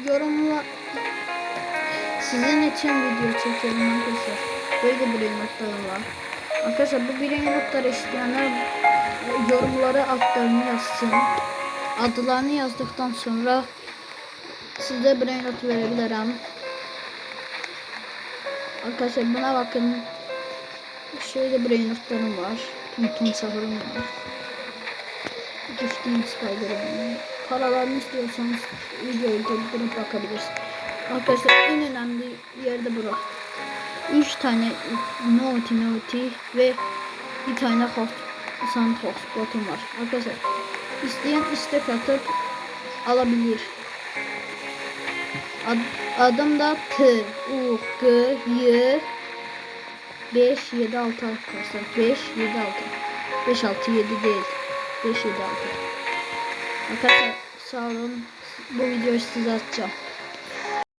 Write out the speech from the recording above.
Yorumla sizin için video çekelim arkadaşlar. Böyle bir notlarım var. Arkadaşlar bu birinci notları isteyenler yorumlara adlarını yazsın. Adlarını yazdıktan sonra size brain not verebilirim. Arkadaşlar buna bakın. Şöyle brain notlarım var. Tum sahurum var. Gifting Spiderman. Paralarını istiyorsanız videoyu durdurup bakabilirsiniz. Arkadaşlar en önemli yerde bura. 3 tane Naughty ve bir tane Hotspot'um var. Arkadaşlar isteyen istek atıp alabilir. Adım da TUGY 576 arkadaşlar. 576 567 değil. 576. Arkadaşlar sağ olun. Bu videoyu size atacağım.